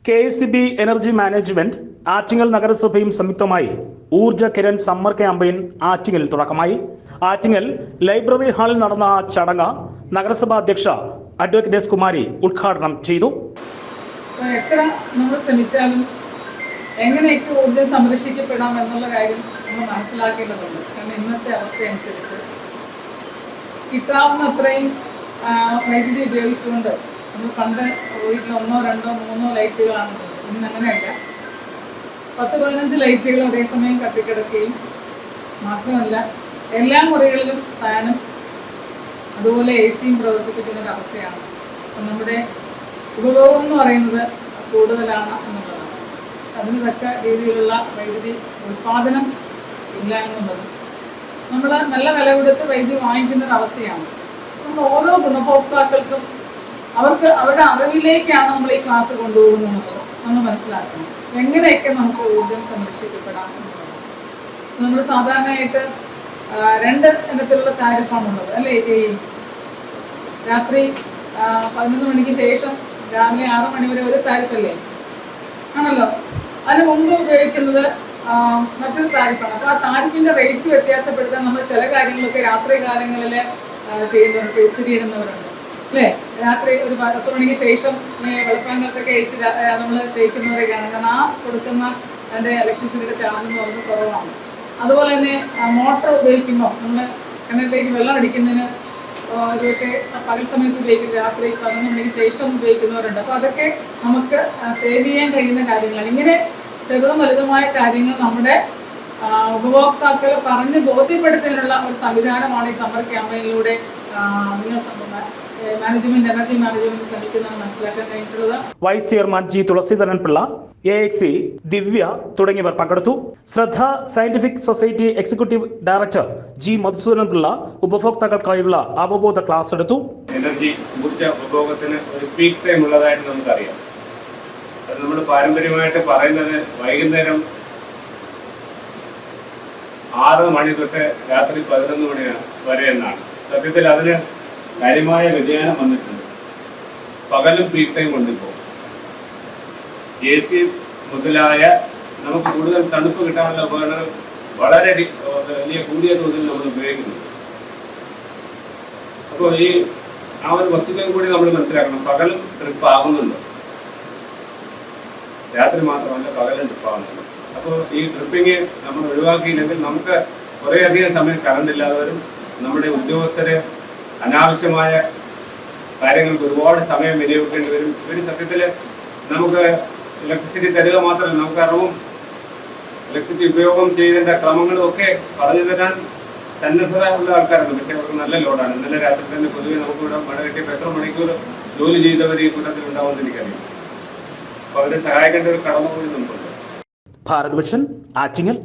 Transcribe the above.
KSEB energy management Attingal നഗരസഭയും സംയുക്തമായി ഊർജ്ജ കിരൺ സമ്മർ ക്യാമ്പയിൻ ആറ്റിങ്ങലിൽ തുടക്കമായി. ആറ്റിങ്ങൽ ലൈബ്രറി ഹാളിൽ നടന്ന ചടങ്ങ് നഗരസഭാ അധ്യക്ഷ അഡ്വക്കേറ്റ് എസ് കുമാരി ഉദ്ഘാടനം ചെയ്തു. എത്ര നമ്മൾ ശ്രമിച്ചാലും എങ്ങനെയൊക്കെ ഊർജ്ജം സംരക്ഷിക്കപ്പെടാം എന്നുള്ള കാര്യം നമ്മൾ മനസ്സിലാക്കേണ്ടതുണ്ട്. കാരണം ഇന്നത്തെ അവസ്ഥ അനുസരിച്ച് കിട്ടാവുന്ന അത്രയും വൈദ്യുതി ഉപയോഗിച്ചുകൊണ്ട് നമ്മൾ പണ്ട് വീട്ടിൽ 1, 2, 3 ലൈറ്റുകളാണ്. ഇന്ന് അങ്ങനെയല്ല, 10-15 ലൈറ്റുകൾ ഒരേ സമയം കത്തിക്കിടക്കുകയും മാത്രമല്ല എല്ലാ മുറികളിലും ഫാനും അതുപോലെ AC-യും പ്രവർത്തിപ്പിക്കുന്ന ഒരു അവസ്ഥയാണ്. അപ്പം നമ്മുടെ ഉപഭോഗം എന്ന് പറയുന്നത് കൂടുതലാണ് എന്നുള്ളതാണ്. അതിന് തക്ക രീതിയിലുള്ള വൈദ്യുതി ഉൽപ്പാദനം ഇല്ല എന്നുള്ളത് നമ്മൾ നല്ല വില കൊടുത്ത് വൈദ്യുതി വാങ്ങിക്കുന്ന ഒരു അവസ്ഥയാണ്. നമ്മൾ ഓരോ ഗുണഭോക്താക്കൾക്കും അവർക്ക് അവരുടെ അറിവിലേക്കാണ് നമ്മൾ ഈ ക്ലാസ് കൊണ്ടുപോകുന്നത്. നമ്മൾ മനസ്സിലാക്കണം എങ്ങനെയൊക്കെ നമുക്ക് ഊർജ്ജം സംരക്ഷിക്കപ്പെടാം എന്നുള്ളത്. നമ്മൾ സാധാരണയായിട്ട് 2 ഇനത്തിലുള്ള താരിഫാണുള്ളത് അല്ലേ? ഈ രാത്രി 11 മണിക്ക് ശേഷം രാവിലെ 6 മണി വരെ ഒരു താരിഫല്ലേ ആണല്ലോ. അതിന് മുമ്പ് ഉപയോഗിക്കുന്നത് മറ്റൊരു താരിഫാണ്. അപ്പോൾ ആ താരിഫിന്റെ റേറ്റ് വ്യത്യാസപ്പെടുത്താൻ നമ്മൾ ചില കാര്യങ്ങളൊക്കെ രാത്രി കാലങ്ങളിൽ ചെയ്യുന്നവരുണ്ട്, ഇസ്തിരി ഇടുന്നവരുണ്ട് അല്ലേ? രാത്രി ഒരു 10 മണിക്ക് ശേഷം വെളുപ്പാങ്കലത്തൊക്കെ അഴിച്ച് നമ്മൾ തേക്കുന്നവരൊക്കെയാണ്. കാരണം ആ കൊടുക്കുന്ന അതിൻ്റെ ഇലക്ട്രിസിറ്റിയുടെ ചാർജ് എന്ന് പറയുന്നത് കുറവാണ്. അതുപോലെ തന്നെ മോട്ടർ ഉപയോഗിക്കുമ്പോൾ നമ്മൾ കിണറ്റിലേക്ക് വെള്ളം അടിക്കുന്നതിന് ഒരുപക്ഷെ പകൽ സമയത്ത് ഉപയോഗിക്കും, രാത്രി 11 മണിക്ക് ശേഷം ഉപയോഗിക്കുന്നവരുണ്ട്. അപ്പോൾ അതൊക്കെ നമുക്ക് സേവ് ചെയ്യാൻ കഴിയുന്ന കാര്യങ്ങളാണ്. ഇങ്ങനെ ചെറുതും വലുതുമായ കാര്യങ്ങൾ നമ്മുടെ ഉപഭോക്താക്കളെ പറഞ്ഞ് ബോധ്യപ്പെടുത്തുന്നതിനുള്ള ഒരു സംവിധാനമാണ് ഈ സമ്മർ ക്യാമ്പയിനിലൂടെ എനർജി മാനേജ്മെന്റ് ശ്രമിക്കുന്നതാണ് മനസ്സിലാക്കാൻ കഴിഞ്ഞിട്ടുള്ളത്. Vice chairman G. Thulaseedharan Pillai, AXE Divya തുടങ്ങിയവർ പങ്കെടുത്തു. Shraddha scientific society executive director G. Madhusoodanan Pillai ഉപഭോക്താക്കൾക്കായുള്ള അവബോധ ക്ലാസ് എടുത്തു. എനർജി ഊർജ്ജ ഉപഭോഗത്തിന് ഒരു പീക്ക് ടൈം ഉള്ളതായിട്ട് നമുക്കറിയാം. അത് നമ്മൾ പാരമ്പര്യമായിട്ട് പറയുന്നത് വൈകുന്നേരം 6 മണി തൊട്ട് രാത്രി 11 മണി വരെ എന്നാണ്. സത്യത്തിൽ അതിന് കാര്യമായ വ്യതിയാനം വന്നിട്ടുണ്ട്. പകലും പീക്ക് ടൈം കൊണ്ടിപ്പോൾ AC മുതലായ നമുക്ക് കൂടുതൽ തണുപ്പ് കിട്ടാനുള്ള ഉപകരണങ്ങൾ വളരെ വലിയ കൂടിയ തോതിൽ നമ്മൾ ഉപയോഗിക്കുന്നു. അപ്പോൾ ആ ഒരു വസ്തുതയും കൂടി നമ്മൾ മനസ്സിലാക്കണം. പകലും ട്രിപ്പ് ആകുന്നുണ്ട്, രാത്രി മാത്രമല്ല പകലും ട്രിപ്പ് ആകുന്നുണ്ട്. അപ്പോൾ ഈ ട്രിപ്പിങ് നമ്മൾ ഒഴിവാക്കിയില്ലെങ്കിൽ നമുക്ക് കുറേയധികം സമയം കറണ്ട് ഇല്ലാതെ വരും. നമ്മുടെ ഉദ്യോഗസ്ഥരെ അനാവശ്യമായ കാര്യങ്ങൾക്ക് ഒരുപാട് സമയം വിനിയോഗിക്കേണ്ടി വരും. ഇവർ സത്യത്തിൽ നമുക്ക് ഇലക്ട്രിസിറ്റി തരിക മാത്രമല്ല, നമുക്ക് അറിവും ഇലക്ട്രിസിറ്റി ഉപയോഗം ചെയ്തതിൻ്റെ ക്രമങ്ങളും ഒക്കെ പറഞ്ഞു തരാൻ സന്നദ്ധത ഉള്ള ആൾക്കാരാണ്. പക്ഷേ അവർക്ക് നല്ല ലോഡാണ്. ഇന്നലെ രാത്രി തന്നെ പൊതുവെ നമുക്കിവിടെ മഴ കിട്ടിയപ്പോൾ എത്ര മണിക്കൂർ ജോലി ചെയ്തവർ ഈ കൂട്ടത്തിൽ ഉണ്ടാവുമെന്ന് എനിക്കറിയാം. അപ്പോൾ അവരെ സഹായിക്കേണ്ട ഒരു കടമ കൂടി നമുക്കുണ്ട്. ഭാരത് വിഷൻ, ആറ്റിങ്ങൽ.